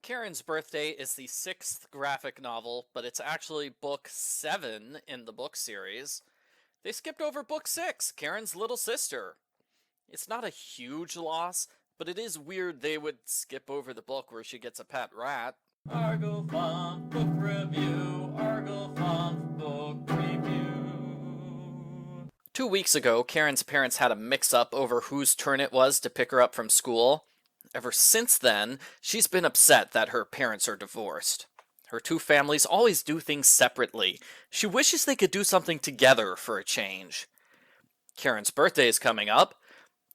Karen's Birthday is the sixth graphic novel, but it's actually book 7 in the book series. They skipped over book 6, Karen's Little Sister. It's not a huge loss, but it is weird they would skip over the book where she gets a pet rat. Argo Font Book Review, Argo Font Book Review. 2 weeks ago, Karen's parents had a mix-up over whose turn it was to pick her up from school. Ever since then, she's been upset that her parents are divorced. Her two families always do things separately. She wishes they could do something together for a change. Karen's birthday is coming up.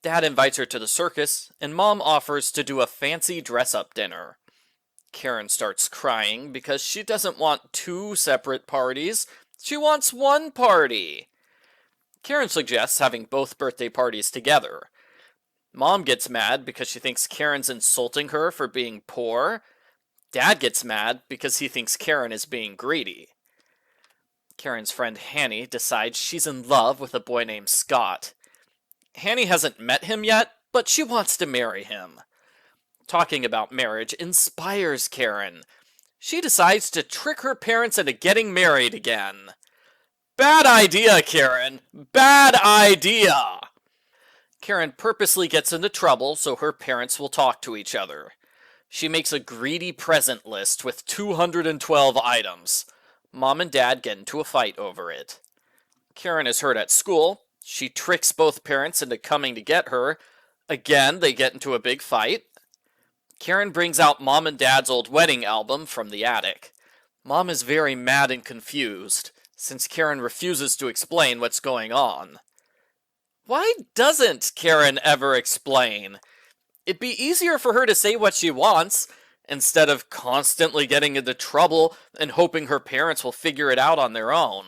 Dad invites her to the circus, and Mom offers to do a fancy dress-up dinner. Karen starts crying because she doesn't want two separate parties. She wants one party. Karen suggests having both birthday parties together. Mom gets mad because she thinks Karen's insulting her for being poor. Dad gets mad because he thinks Karen is being greedy. Karen's friend Nannie decides she's in love with a boy named Scott. Nannie hasn't met him yet, but she wants to marry him. Talking about marriage inspires Karen. She decides to trick her parents into getting married again. Bad idea, Karen. Bad idea. Karen purposely gets into trouble so her parents will talk to each other. She makes a greedy present list with 212 items. Mom and Dad get into a fight over it. Karen is hurt at school. She tricks both parents into coming to get her. Again, they get into a big fight. Karen brings out Mom and Dad's old wedding album from the attic. Mom is very mad and confused, since Karen refuses to explain what's going on. Why doesn't Karen ever explain? It'd be easier for her to say what she wants, instead of constantly getting into trouble and hoping her parents will figure it out on their own.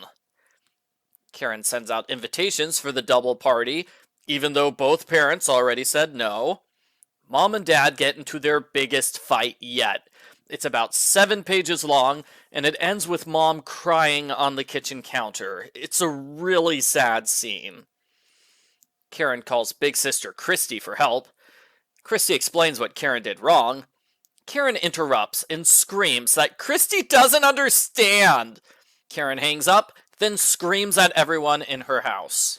Karen sends out invitations for the double party, even though both parents already said no. Mom and Dad get into their biggest fight yet. It's about 7 pages long, and it ends with Mom crying on the kitchen counter. It's a really sad scene. Karen calls big sister Christy for help. Christy explains what Karen did wrong. Karen interrupts and screams that Christy doesn't understand. Karen hangs up, then screams at everyone in her house.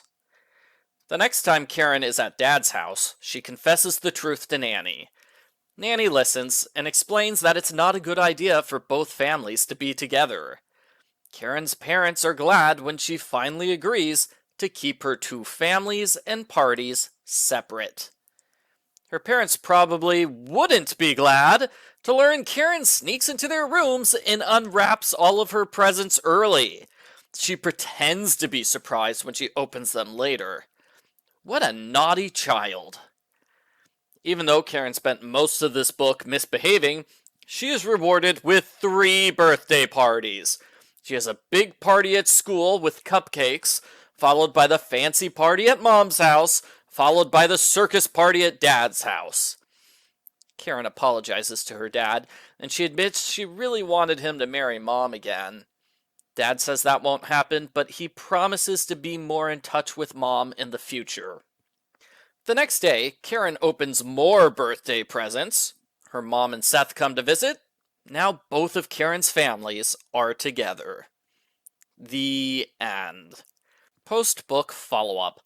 The next time Karen is at Dad's house, she confesses the truth to Nannie. Nannie listens and explains that it's not a good idea for both families to be together. Karen's parents are glad when she finally agrees to keep her two families and parties separate. Her parents probably wouldn't be glad to learn Karen sneaks into their rooms and unwraps all of her presents early. She pretends to be surprised when she opens them later. What a naughty child. Even though Karen spent most of this book misbehaving, she is rewarded with 3 birthday parties. She has a big party at school with cupcakes, followed by the fancy party at Mom's house, followed by the circus party at Dad's house. Karen apologizes to her dad, and she admits she really wanted him to marry Mom again. Dad says that won't happen, but he promises to be more in touch with Mom in the future. The next day, Karen opens more birthday presents. Her mom and Seth come to visit. Now both of Karen's families are together. The end. Post-book follow-up.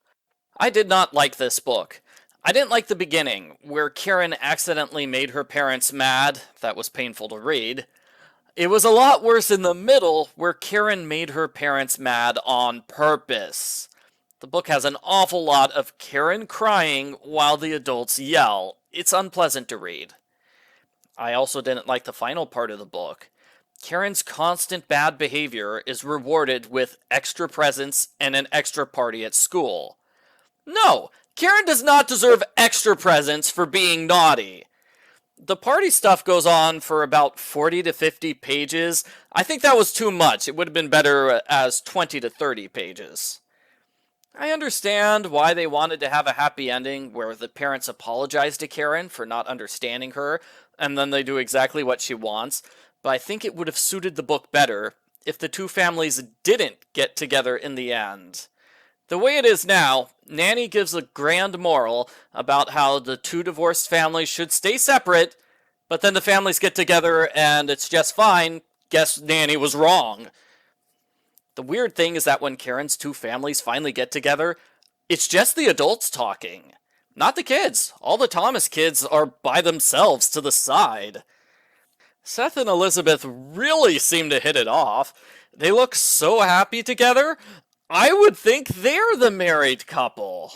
I did not like this book. I didn't like the beginning, where Karen accidentally made her parents mad. That was painful to read. It was a lot worse in the middle, where Karen made her parents mad on purpose. The book has an awful lot of Karen crying while the adults yell. It's unpleasant to read. I also didn't like the final part of the book. Karen's constant bad behavior is rewarded with extra presents and an extra party at school. No, Karen does not deserve extra presents for being naughty. The party stuff goes on for about 40 to 50 pages. I think that was too much. It would have been better as 20 to 30 pages. I understand why they wanted to have a happy ending where the parents apologize to Karen for not understanding her, and then they do exactly what she wants, but I think it would have suited the book better if the two families didn't get together in the end. The way it is now, Nannie gives a grand moral about how the two divorced families should stay separate, But then the families get together and it's just fine. Guess Nanny was wrong. The weird thing is that when Karen's two families finally get together, it's just the adults talking. Not the kids. All the Thomas kids are by themselves to the side. Seth and Elizabeth really seem to hit it off. They look so happy together. I would think they're the married couple.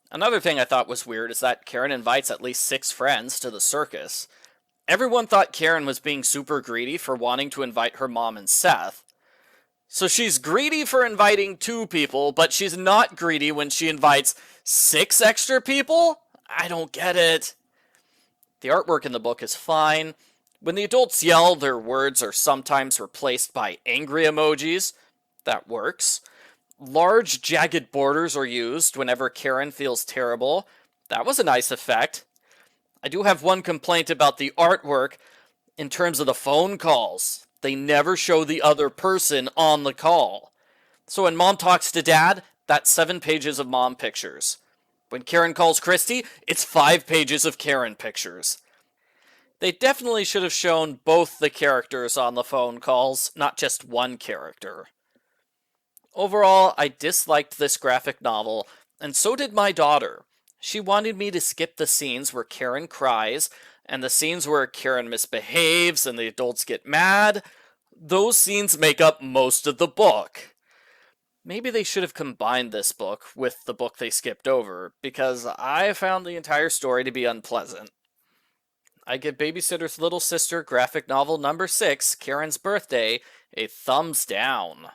Another thing I thought was weird is that Karen invites at least 6 friends to the circus. Everyone thought Karen was being super greedy for wanting to invite her mom and Seth. So she's greedy for inviting 2 people, but she's not greedy when she invites 6 extra people? I don't get it. The artwork in the book is fine. When the adults yell, their words are sometimes replaced by angry emojis. That works. Large, jagged borders are used whenever Karen feels terrible. That was a nice effect. I do have one complaint about the artwork in terms of the phone calls. They never show the other person on the call. So when Mom talks to Dad, that's 7 pages of Mom pictures. When Karen calls Christy, it's 5 pages of Karen pictures. They definitely should have shown both the characters on the phone calls, not just one character. Overall, I disliked this graphic novel, and so did my daughter. She wanted me to skip the scenes where Karen cries, and the scenes where Karen misbehaves and the adults get mad. Those scenes make up most of the book. Maybe they should have combined this book with the book they skipped over, because I found the entire story to be unpleasant. I give Babysitter's Little Sister graphic novel number 6, Karen's Birthday, a thumbs down.